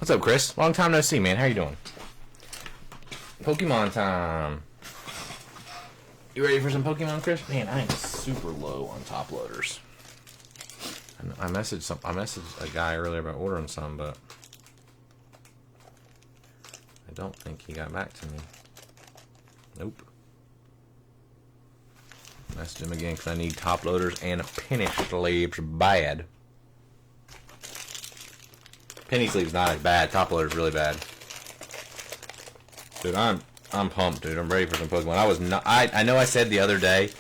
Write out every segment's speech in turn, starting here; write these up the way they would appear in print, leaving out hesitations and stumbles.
What's up, Chris? Long time no see, man. How you doing? Pokemon time. You ready for some Pokemon, Chris? Man, I am super low on top loaders. I messaged a guy earlier about ordering some, but I don't think he got back to me. Nope. Messaged him again because I need top loaders and penny sleeves bad. Penny sleeves not as bad. Top loader's really bad. Dude, I'm pumped, dude. I'm ready for some Pokemon. I was not. I know. I said the other day.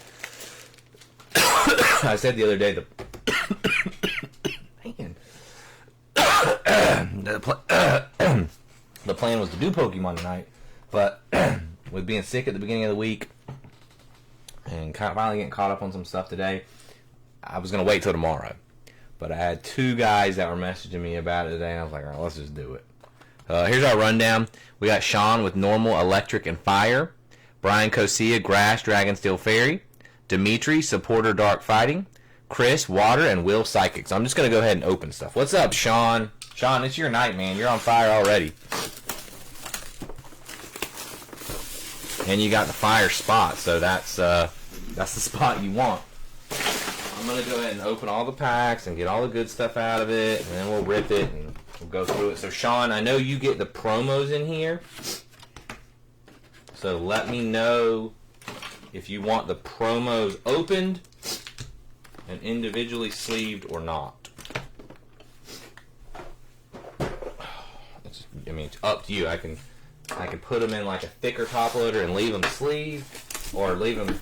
I said the other day the. Man. The plan was to do Pokemon tonight, but with being sick at the beginning of the week and finally getting caught up on some stuff today, I was gonna wait till tomorrow. But I had two guys that were messaging me about it today, and I was like, all right, let's just do it. Here's our rundown. We got Sean with normal, electric, and fire. Brian Cosia, grass, dragon, steel, fairy. Dimitri, supporter, dark, fighting. Chris, water, and Will, psychic. So I'm just going to go ahead and open stuff. What's up, Sean? Sean, it's your night, man. You're on fire already. And you got the fire spot, so that's the spot you want. I'm going to go ahead and open all the packs and get all the good stuff out of it, and then we'll rip it and we'll go through it. So, Sean, I know you get the promos in here, so let me know if you want the promos opened and individually sleeved or not. It's up to you. I can put them in like a thicker top loader and leave them sleeved, or leave them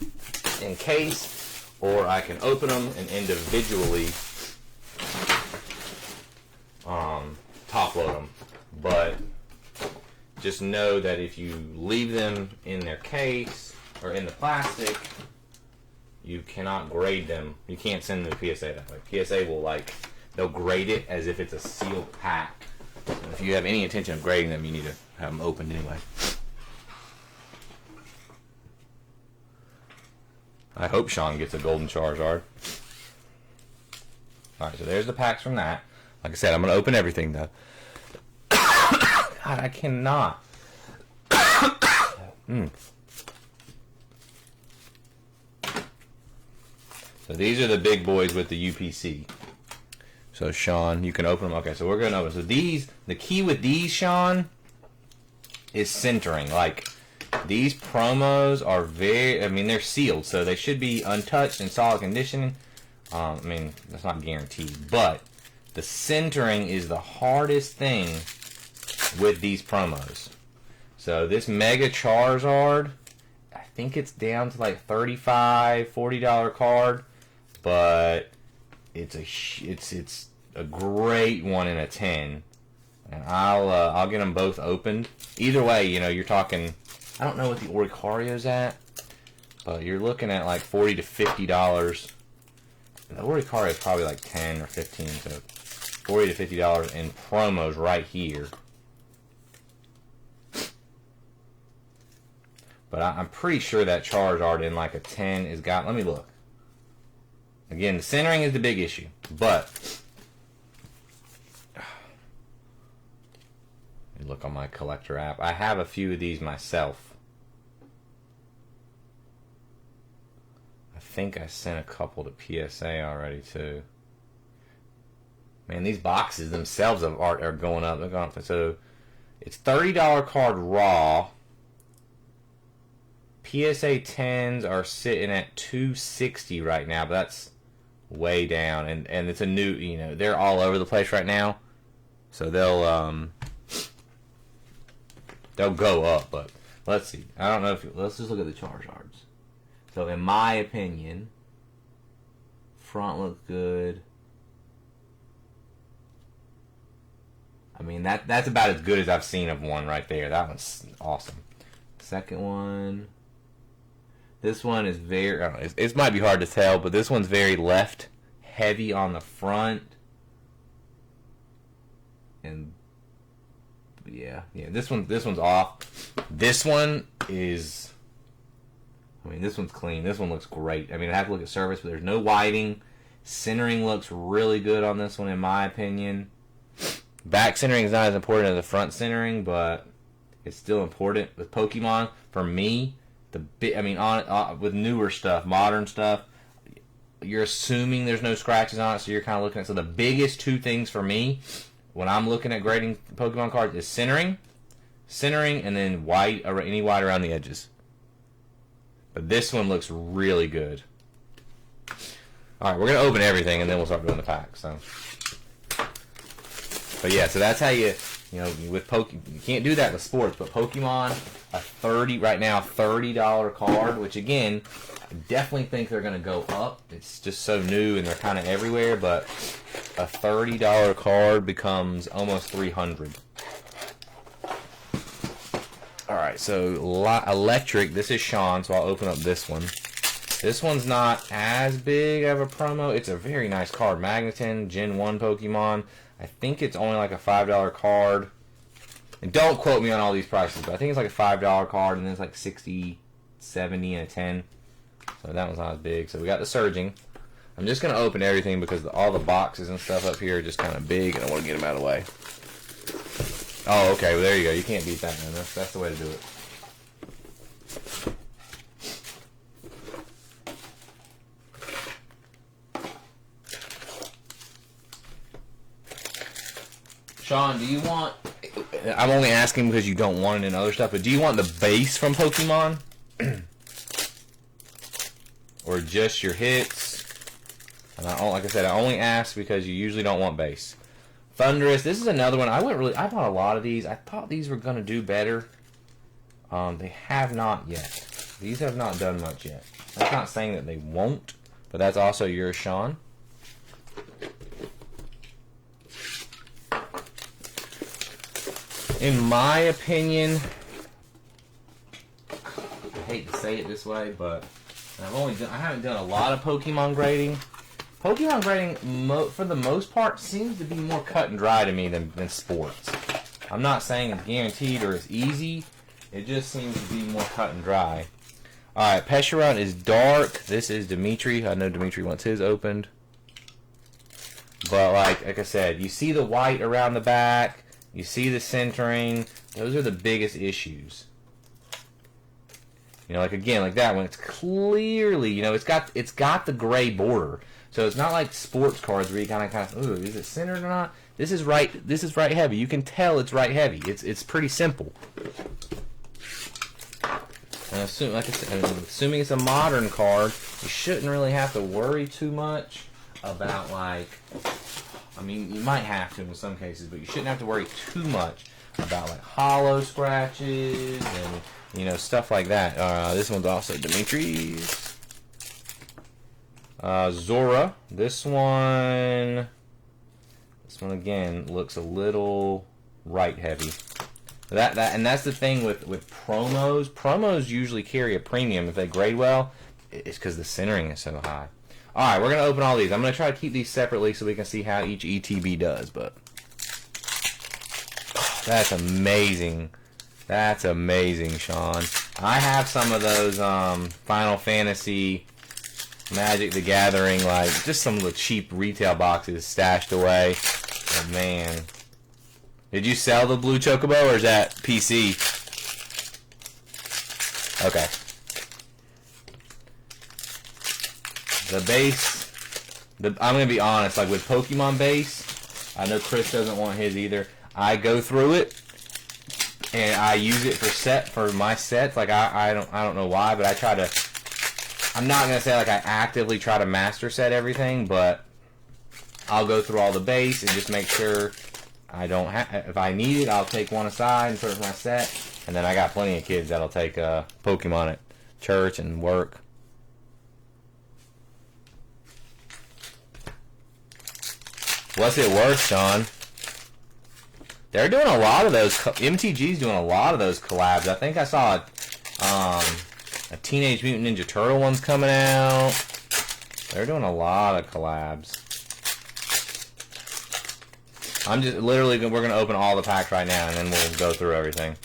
in case. Or I can open them and individually top load them. But just know that if you leave them in their case or in the plastic, you cannot grade them. You can't send them to PSA that way. PSA will they'll grade it as if it's a sealed pack. So if you have any intention of grading them, you need to have them opened anyway. I hope Sean gets a golden Charizard. Alright, so there's the packs from that. Like I said, I'm going to open everything, though. God, I cannot. So these are the big boys with the UPC. So, Sean, you can open them. Okay, so we're going to open. So these, the key with these, Sean, is centering. These promos are they're sealed, so they should be untouched in solid condition. That's not guaranteed, but the centering is the hardest thing with these promos. So this Mega Charizard, I think it's down to like $35, $40 card, but it's a great 1 in a 10, and I'll get them both opened. Either way, you're talking. I don't know what the Oricario's at, but you're looking at like $40 to $50. The Oricario is probably like 10 or 15, so $40 to $50 in promos right here. But I'm pretty sure that Charizard in like a 10 is got. Let me look. Again, the centering is the big issue, but let me look on my collector app. I have a few of these myself. I think I sent a couple to PSA already too. Man, these boxes themselves are going up. They're going up. So it's $30 card raw. PSA 10s are sitting at $260 right now, but that's way down. And it's a new, they're all over the place right now. So they'll go up, but let's see. I don't know let's just look at the Charizards. So in my opinion, front looks good. That's about as good as I've seen of one right there. That one's awesome. Second one. This one is very. I don't know, it might be hard to tell, but this one's very left heavy on the front. And yeah. This one's off. This one is. This one's clean. This one looks great. I have to look at surface, but there's no whiting. Centering looks really good on this one, in my opinion. Back centering is not as important as the front centering, but it's still important with Pokemon. For me, with newer stuff, modern stuff, you're assuming there's no scratches on it, so you're kind of looking at. So the biggest two things for me when I'm looking at grading Pokemon cards is centering, and then white, any white around the edges. But this one looks really good. All right, we're gonna open everything, and then we'll start doing the pack. So, but yeah, so that's how you with you can't do that with sports, but Pokemon, $30 card, which again, I definitely think they're gonna go up. It's just so new and they're kind of everywhere, but a $30 card becomes almost $300. All right, so electric. This is Sean, so I'll open up this one. This one's not as big of a promo. It's a very nice card. Magneton, Gen 1 Pokemon. I think it's only like a $5 card. And don't quote me on all these prices, but I think it's like a $5 card, and then it's like 60, 70, and a 10. So that one's not as big. So we got the Surging. I'm just going to open everything because all the boxes and stuff up here are just kind of big, and I want to get them out of the way. Oh, okay. Well, there you go. You can't beat that, man. That's the way to do it. Sean, do you want... I'm only asking because you don't want it in other stuff, but do you want the base from Pokemon? Or just your hits? And like I said, I only ask because you usually don't want base. Thundurus, this is another one. I bought a lot of these. I thought these were going to do better. They have not yet. These have not done much yet. That's not saying that they won't, but that's also yours, Sean. In my opinion, I hate to say it this way, but I haven't done a lot of Pokemon grading. Pokemon grading, for the most part, seems to be more cut and dry to me than sports. I'm not saying it's guaranteed or it's easy. It just seems to be more cut and dry. Alright, Pesharon is dark. This is Dimitri. I know Dimitri wants his opened. But like I said, you see the white around the back. You see the centering. Those are the biggest issues. Like again, like that one, it's clearly, it's got the gray border. So it's not like sports cards where you kind of, ooh, is it centered or not? This is right heavy. You can tell it's right heavy. It's pretty simple. And assuming it's a modern card, you shouldn't really have to worry too much about you might have to in some cases, but you shouldn't have to worry too much about hollow scratches and stuff like that. This one's also Dimitri's. Zora. This one again looks a little right heavy. And that's the thing with promos. Promos usually carry a premium if they grade well. It's because the centering is so high. All right, we're gonna open all these. I'm gonna try to keep these separately so we can see how each ETB does. But that's amazing. That's amazing, Sean. I have some of those Final Fantasy, Magic the Gathering, just some of the cheap retail boxes stashed away. Oh, man. Did you sell the blue Chocobo, or is that PC? Okay. The base, I'm going to be honest, with Pokemon base, I know Chris doesn't want his either. I go through it, and I use it for my sets. I don't know why, but I try to, I'm not going to say I actively try to master set everything, but I'll go through all the base and just make sure I don't have, if I need it, I'll take one aside and put it in my set. And then I got plenty of kids that'll take Pokemon at church and work. What's it worth, Sean? They're doing a lot of those. MTG's doing a lot of those collabs. I think I saw a Teenage Mutant Ninja Turtle one's coming out. They're doing a lot of collabs. I'm just literally, we're going to open all the packs right now, and then we'll go through everything.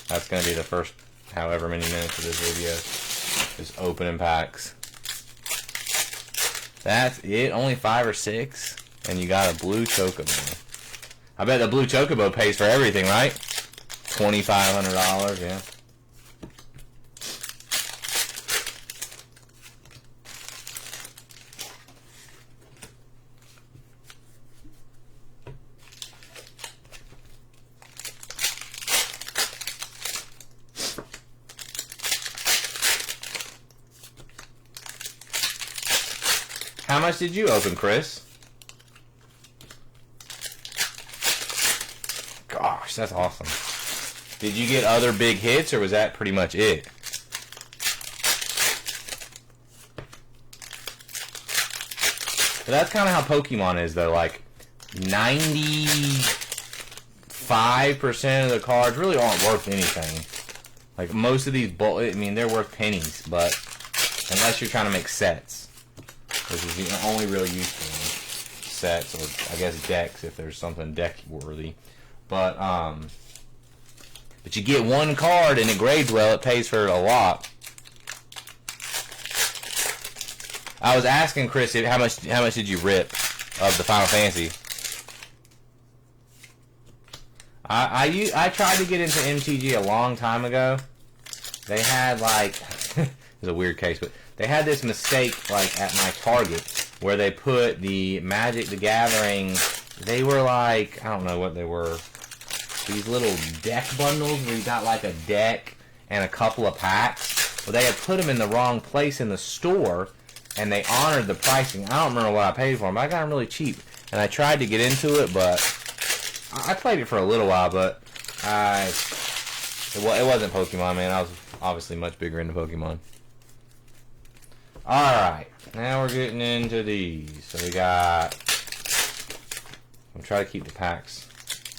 That's going to be the first however many minutes of this video. Just opening packs. That's it? Only 5 or 6? And you got a blue Chocobo. I bet the blue chocobo pays for everything, right? $2,500, yeah. How much did you open, Chris? Gosh, that's awesome. Did you get other big hits, or was that pretty much it? But that's kind of how Pokemon is, though. Like, 95% of the cards really aren't worth anything. Like, most of these, I mean, they're worth pennies, but unless you're trying to make sets, which is the only really useful one. Sets, or I guess decks, if there's something deck-worthy. But you get one card and it grades well, it pays for a lot. I was asking Chris how much did you rip of the Final Fantasy? I tried to get into MTG a long time ago. They had like it's a weird case, but they had this mistake like at my Target where they put the Magic the Gathering. They were like, I don't know what they were. These little deck bundles where you got like a deck and a couple of packs. Well, they had put them in the wrong place in the store, and they honored the pricing. I don't remember what I paid for them, but I got them really cheap. And I tried to get into it, but I played it for a little while, but it wasn't Pokemon, man. I was obviously much bigger into Pokemon. Alright, now we're getting into these. So we got... I'm trying to keep the packs,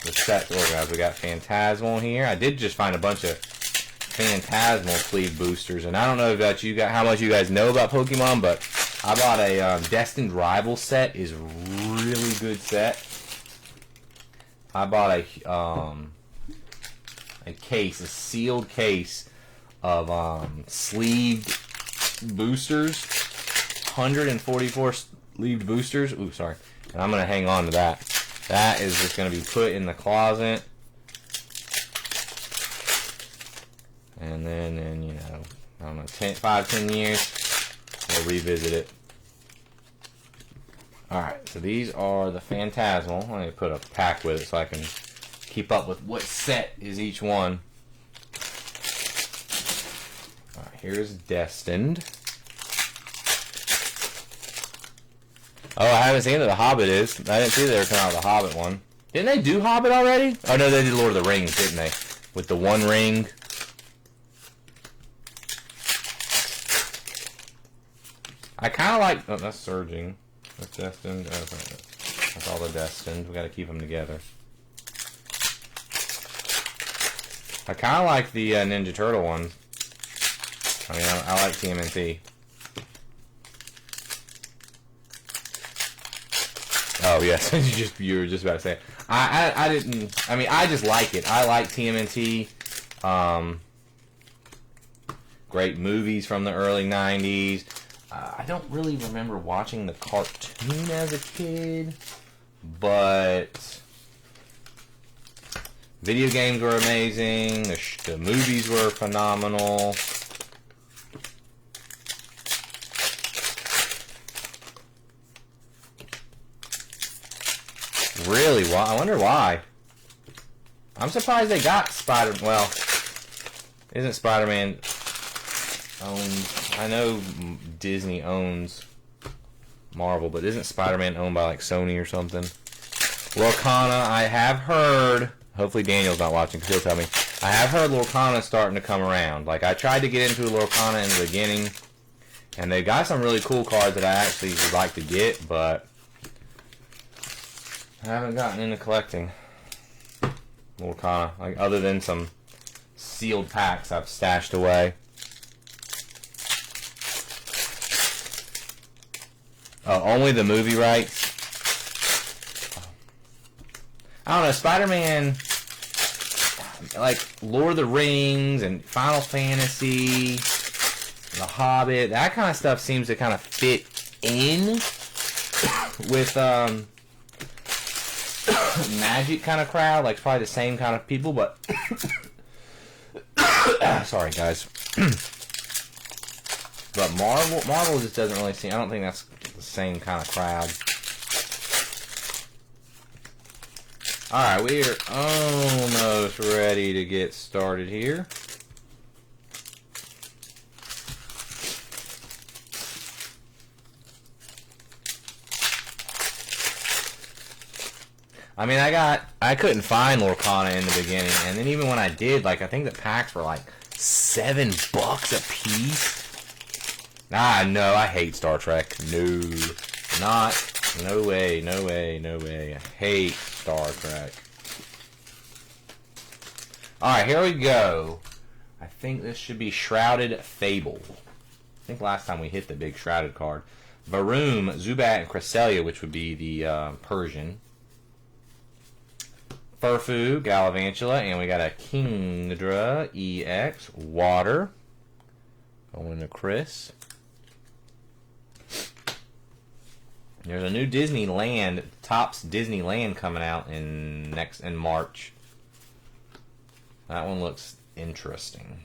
the sets organized. We got Phantasmal here. I did just find a bunch of Phantasmal sleeve boosters, and I don't know about you guys, how much you guys know about Pokemon, but I bought a Destined Rival set. Is a really good set. I bought a case, a sealed case of sleeved boosters, 144 sleeved boosters. Ooh, sorry. And I'm gonna hang on to that. That is just gonna be put in the closet, and then in, you know, I don't know, 5-10 years, we'll revisit it. Alright, so these are the Phantasmal. I'm going to put a pack with it so I can keep up with what set is each one. Alright, here's Destined. Oh, I haven't seen that the Hobbit is. I didn't see they were coming out with the Hobbit one. Didn't they do Hobbit already? Oh no, they did Lord of the Rings, didn't they? With the one ring. I kind of like... Oh, that's Surging. That's Destined. Oh, that's all the Destined. We got to keep them together. I kind of like the Ninja Turtle one. I mean, I like TMNT. Oh yes, you were just about to say it. I didn't. I mean, I just like it. I like TMNT. Great movies from the early '90s. I don't really remember watching the cartoon as a kid, but video games were amazing. The movies were phenomenal. Really? Why? I wonder why. I'm surprised they got Spider... Well, isn't Spider-Man owned... I know Disney owns Marvel, but isn't Spider-Man owned by like Sony or something? Lorcana, I have heard... Hopefully Daniel's not watching because he'll tell me. I have heard Lorcana's starting to come around. Like, I tried to get into Lorcana in the beginning, and they got some really cool cards that I actually would like to get, but I haven't gotten into collecting Lorcana, like, other than some sealed packs I've stashed away. Only the movie rights. I don't know, Spider-Man, like Lord of the Rings and Final Fantasy, The Hobbit, that kind of stuff seems to kind of fit in with Magic kind of crowd, like probably the same kind of people, but sorry guys. But Marvel just doesn't really seem. I don't think that's the same kind of crowd. All right, we're almost ready to get started here. I mean, I couldn't find Lorcana in the beginning, and then even when I did, like, I think the packs were like $7 a piece. Ah, no, I hate Star Trek. No way. I hate Star Trek. Alright, here we go. I think this should be Shrouded Fable. I think last time we hit the big Shrouded card. Varum, Zubat, and Cresselia, which would be the Persian. Furfu, Galvantula, and we got a Kingdra EX, Water. Going to Chris. There's a new Disneyland, Topps Disneyland coming out in March. That one looks interesting.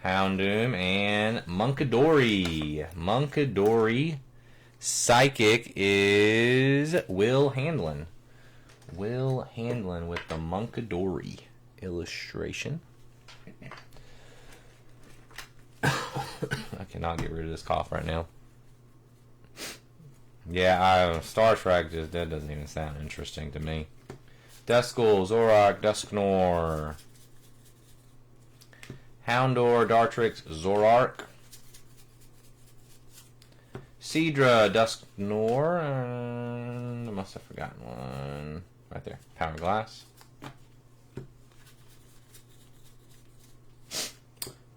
Houndoom and Munkadori. Munkadori. Psychic is Will Handlin. Will Handlin with the Munkadori illustration. I cannot get rid of this cough right now. Yeah, Star Trek that doesn't even sound interesting to me. Duskull, Zorak, Dusknor, Houndor, Dartrix, Zorark, Seadra, Dusknor, I must have forgotten one. Right there, Power Glass.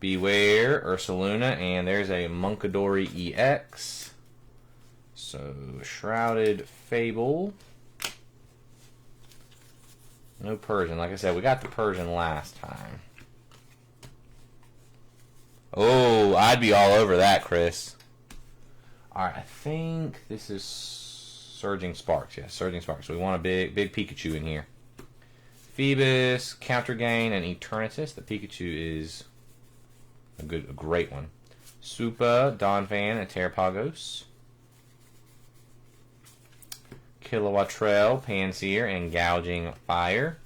Beware, Ursaluna, and there's a Munkadori EX. So, Shrouded Fable. No Persian. Like I said, we got the Persian last time. Oh, I'd be all over that, Chris. Alright, I think this is Surging Sparks. Yeah, Surging Sparks. So we want a big Pikachu in here. Phoebus, Counter Gain, and Eternatus. The Pikachu is a great one. Supa, Donphan, and Terrapagos. Kilowattrel, Panseer, and Gouging Fire.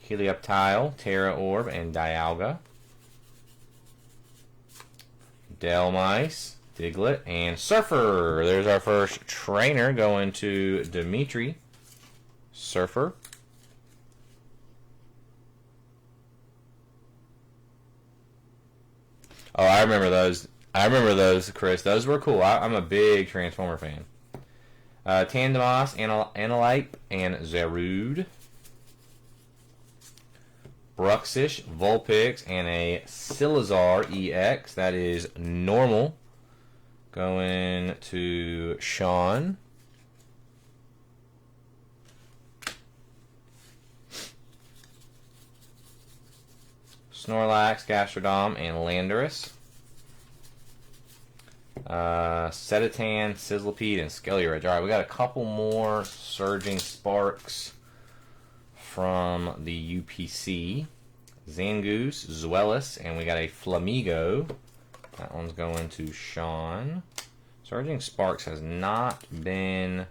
Helioptile, Terra Orb, and Dialga. Delmice, Diglett, and Surfer. There's our first trainer going to Dimitri. Surfer. Oh, I remember those. Chris. Those were cool. I'm a big Transformer fan. Tandemos, Analype, and Zarude. Bruxish, Vulpix, and a Silazar EX. That is normal. Going to Sean. Snorlax, Gastrodon, and Landorus. Cetitan, Sizzlipede, and Skeleurge. Alright, we got a couple more Surging Sparks from the UPC. Zangoose, Zweilous, and we got a Flamigo. That one's going to Sean. Surging Sparks has not been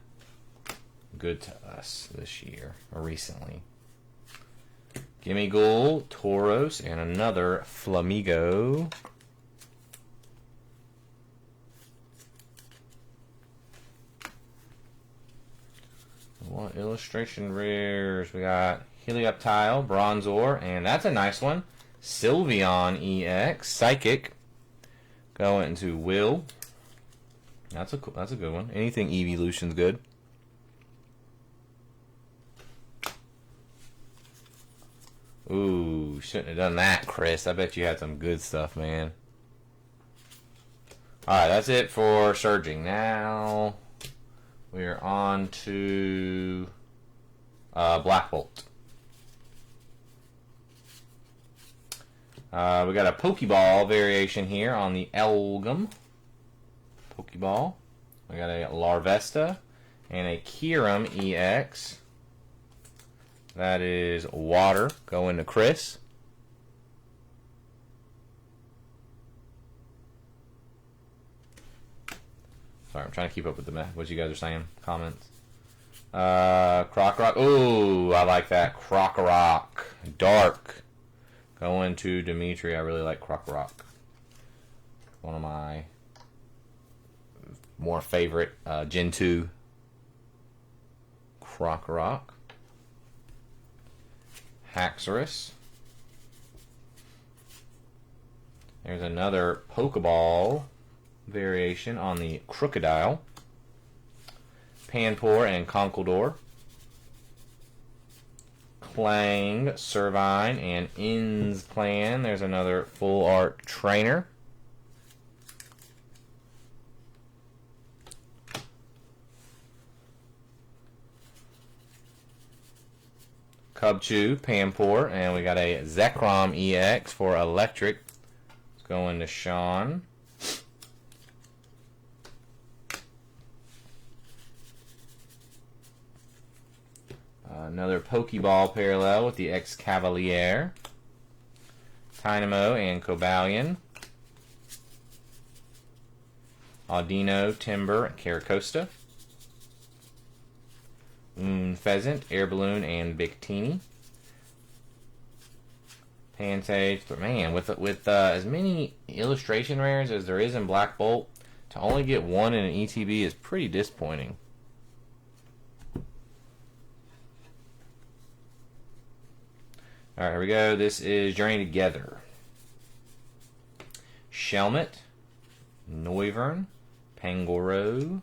good to us this year, or recently. Gimmighoul, Tauros, and another Flamigo. What illustration rares? We got Helioptile, Bronzor, and that's a nice one. Sylveon EX, Psychic, going to Will. That's a good one. Anything Evolution's good. Ooh, shouldn't have done that, Chris. I bet you had some good stuff, man. Alright, that's it for Surging. Now we're on to Black Bolt. We got a Pokeball variation here on the Elgum. Pokeball. We got a Larvesta, And a Kyurem EX. That is water going to Chris. Sorry, I'm trying to keep up with what you guys are saying. Comments. Krokorok. Ooh, I like that. Krokorok. Dark. Going to Dimitri. I really like Krokorok. One of my more favorite Gen 2 Krokorok. Haxorus. There's another Pokeball variation on the Crocodile. Panpour and Conkeldurr. Clang, Servine, and Insplan. There's another full art trainer. Cubchoo, Panpour, and we got a Zekrom EX for Electric. It's going to Sean. Another Pokeball parallel with the Excavalier. Dynamo and Cobalion. Audino, Timber, Caracosta. Pheasant, Air Balloon, and Victini. Pansage, but man, with as many illustration rares as there is in Black Bolt, to only get one in an ETB is pretty disappointing. Alright, here we go. This is Journey Together. Shelmet, Noivern, Pangoro,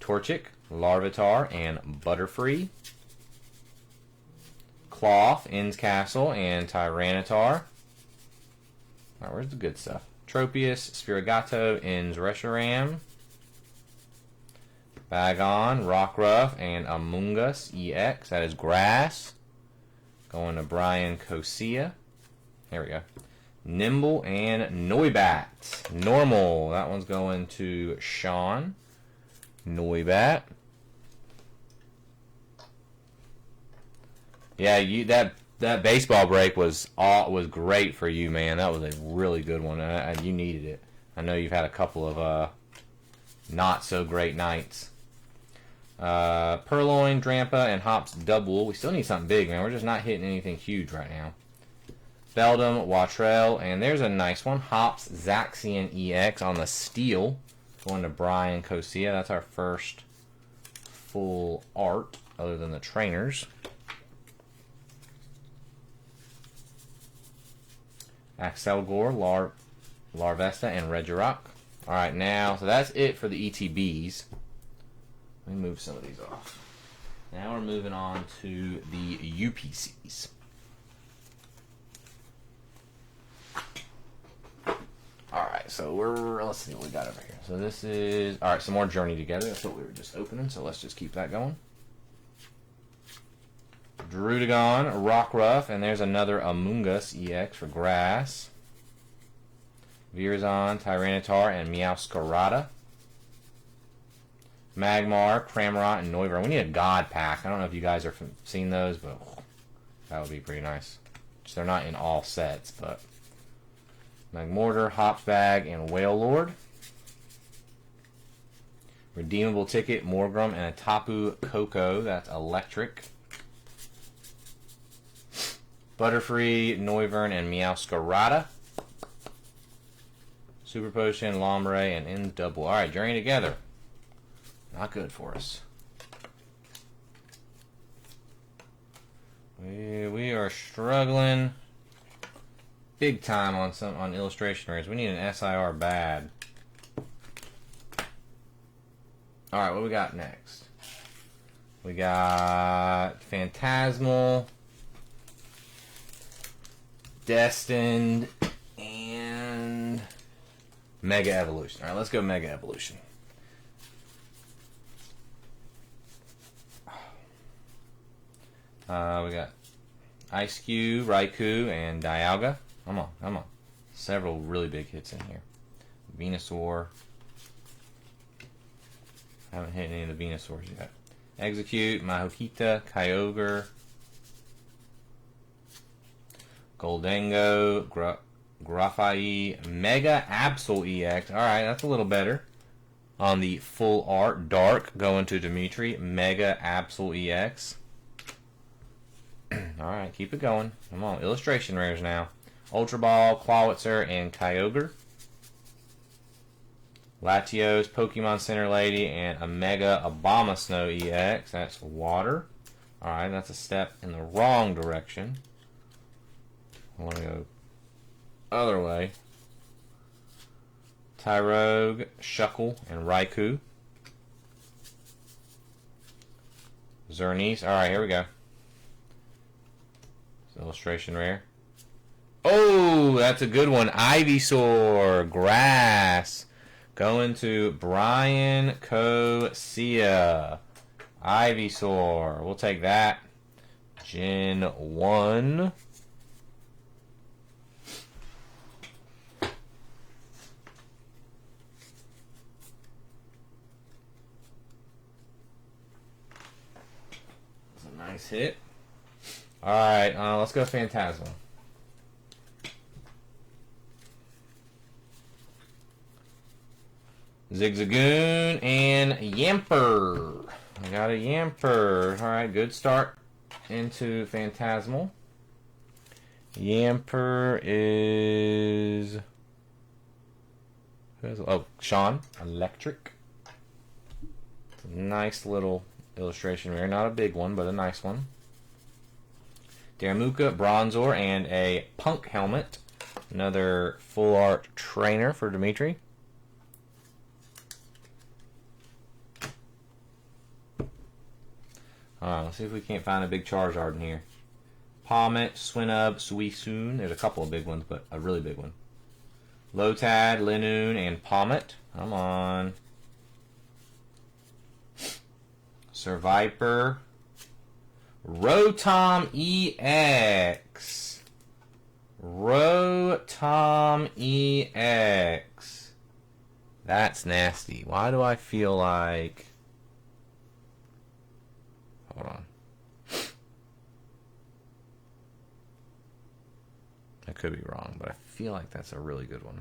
Torchic, Larvitar, and Butterfree. Cloth, Inns Castle, and Tyranitar. Alright, where's the good stuff? Tropius, Spirigato, Inns Reshiram. Bagon, Rockruff, and Amoonguss EX. That is Grass. Going to Brian Kosia. There we go. Nimble and Noibat. Normal. That one's going to Sean. Noibat. Yeah, that baseball break was great for you, man. That was a really good one. You needed it. I know you've had a couple of not so great nights. Purloin, Drampa, and Hops Double. We still need something big, man. We're just not hitting anything huge right now. Beldum, Watrell, and there's a nice one. Hops Zaxian EX on the steel. Going to Brian Kosia. That's our first full art, other than the trainers. Axelgor, Larvesta, and Regirock. Alright, now, so that's it for the ETBs. Let me move some of these off. Now we're moving on to the UPCs. Alright, so let's see what we got over here. So this is, alright, some more Journey Together. That's what we were just opening, so let's just keep that going. Druddigon, Rockruff, and there's another Amoonguss EX for Grass. Virzon, Tyranitar, and Meowscarada. Magmar, Cramorant, and Noivern. We need a God Pack. I don't know if you guys have seen those, but that would be pretty nice. They're not in all sets, but Magmortar, Hopsbag, and Wailord. Redeemable ticket, Morgrem, and a Tapu Koko. That's Electric. Butterfree, Noivern, and Meowscarada. Super Potion, Lombre, and Inns Double. Alright, Journey Together. Not good for us. We are struggling big time on illustration rares. We need an SIR bad. Alright, what we got next? We got Phantasmal, Destined, and Mega Evolution. Alright, let's go Mega Evolution. We got Ice Cube, Raikou, and Dialga. Come on, come on. Several really big hits in here. Venusaur. Haven't hit any of the Venusaurs yet. Execute, Mahohita, Kyogre, Goldengo, Grafai, Mega Absol EX. Alright, that's a little better. On the full art, Dark going to Dimitri, Mega Absol EX. Alright, keep it going. Come on, illustration rares now. Ultra Ball, Clawitzer, and Kyogre. Latios, Pokemon Center Lady, and a Mega Abomasnow EX. That's water. Alright, that's a step in the wrong direction. I want to go other way. Tyrogue, Shuckle, and Raikou. Xerneas. Alright, here we go. Illustration rare. Oh, that's a good one. Ivysaur, Grass. Going to Brian Cosia. Ivysaur. We'll take that. Gen 1. That's a nice hit. Alright, let's go Phantasmal. Zigzagoon and Yamper. I got a Yamper. Alright, good start into Phantasmal. Yamper is... oh, Sean. Electric. Nice little illustration rare. Not a big one, but a nice one. Darumaka, Bronzor, and a Punk helmet. Another full art trainer for Dimitri. Alright, let's see if we can't find a big Charizard in here. Palmet, Swinub, Suicune. There's a couple of big ones, but a really big one. Lotad, Linoon, and Palmet. Come on. Survivor. Rotom EX. Rotom EX. That's nasty. Why do I feel like... hold on. I could be wrong, but I feel like that's a really good one.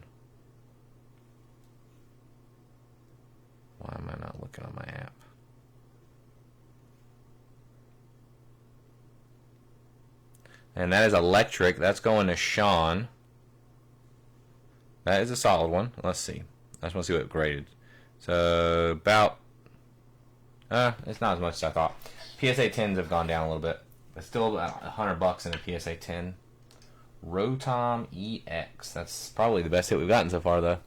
Why am I not looking on my app? And that is electric. That's going to Sean. That is a solid one. Let's see. I just want to see what it graded. So, about... it's not as much as I thought. PSA 10s have gone down a little bit. It's still about $100 in a PSA 10. Rotom EX. That's probably the best hit we've gotten so far, though.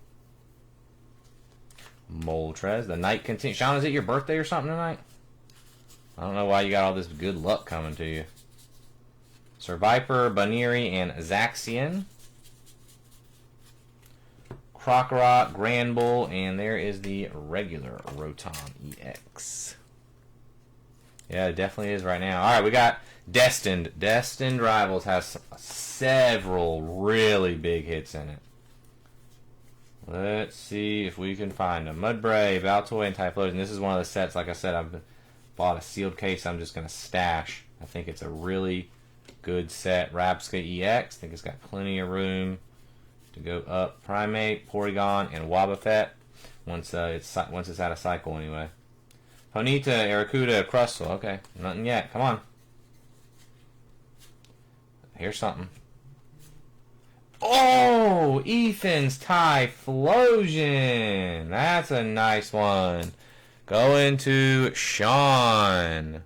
Moltres. The night continues. Sean, is it your birthday or something tonight? I don't know why you got all this good luck coming to you. Survivor, Baniri, and Zaxian. Krokorok, Granbull, and there is the regular Rotom EX. Yeah, it definitely is right now. Alright, we got Destined. Destined Rivals has several really big hits in it. Let's see if we can find them. Mudbray, Baltoy, and Typhlosion. This is one of the sets, like I said, I've bought a sealed case I'm just going to stash. I think it's a really good set. Rapska EX. I think it's got plenty of room to go up. Primate, Porygon, and Wobbuffet. Once it's out of cycle anyway. Ponyta, Arrokuda, Crustle. Okay, nothing yet. Come on. Here's something. Oh, Ethan's Typhlosion. That's a nice one. Going to Sean.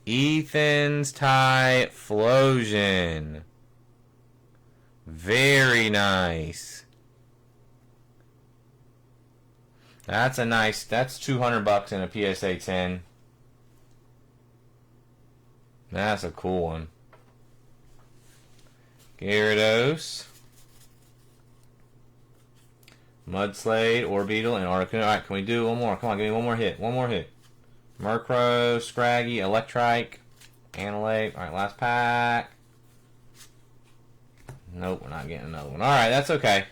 Ethan's Typhlosion. Very nice. That's a nice, that's $200 in a PSA 10. That's a cool one. Gyarados. Mudslade, Orbeetle, and Articuno. Alright, can we do one more? Come on, give me one more hit. One more hit. Murkrow, Scraggy, Electrike, Analate. Alright, last pack. Nope, we're not getting another one. Alright, that's okay.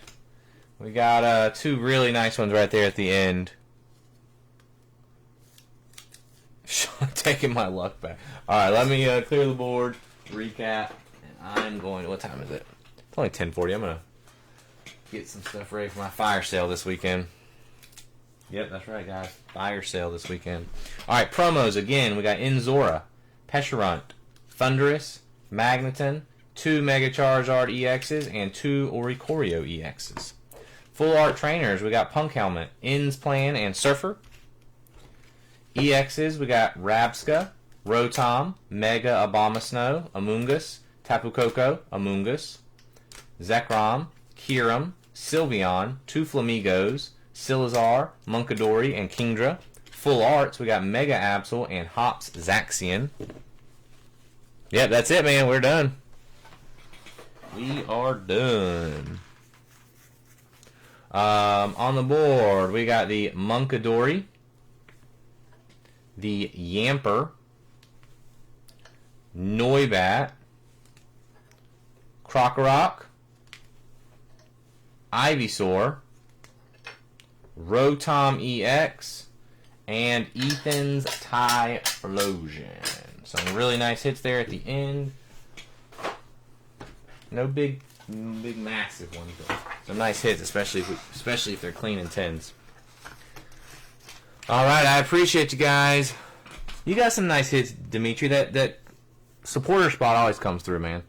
We got two really nice ones right there at the end. taking my luck back. All right, let me clear the board, recap, and I'm going. What time is it? It's only 10:40. I'm gonna get some stuff ready for my fire sale this weekend. Yep, that's right, guys. Fire sale this weekend. All right, promos again. We got Inzora, Pesharunt, Thundurus, Magneton, 2 Mega Charizard EXs, and 2 Oricorio EXs. Full art trainers, we got Punk Helmet, Insplan, and Surfer. EXs, we got Rabska, Rotom, Mega Abomasnow, Amoonguss, Tapu Koko, Amoonguss, Zekrom, Kyurem, Sylveon, 2 Flamigos, Silazar, Munkidori, and Kingdra. Full arts, we got Mega Absol and Hops Zaxian. Yep, that's it, man. We're done. We are done. On the board, we got the Munkidori, the Yamper, Noibat, Krokorok, Ivysaur, Rotom EX, and Ethan's Typhlosion. Some really nice hits there at the end. No big massive ones, but some nice hits, especially if they're clean in 10s. All right, I appreciate you guys. You got some nice hits, Dimitri. That supporter spot always comes through, man.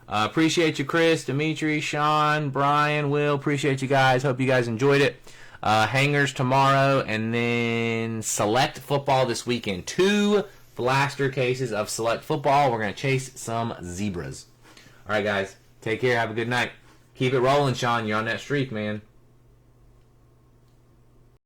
Appreciate you, Chris, Dimitri, Sean, Brian, Will. Appreciate you guys. Hope you guys enjoyed it. Hangers tomorrow, and then Select Football this weekend. 2 blaster cases of Select Football. We're going to chase some zebras. All right, guys. Take care. Have a good night. Keep it rolling, Sean. You're on that streak, man.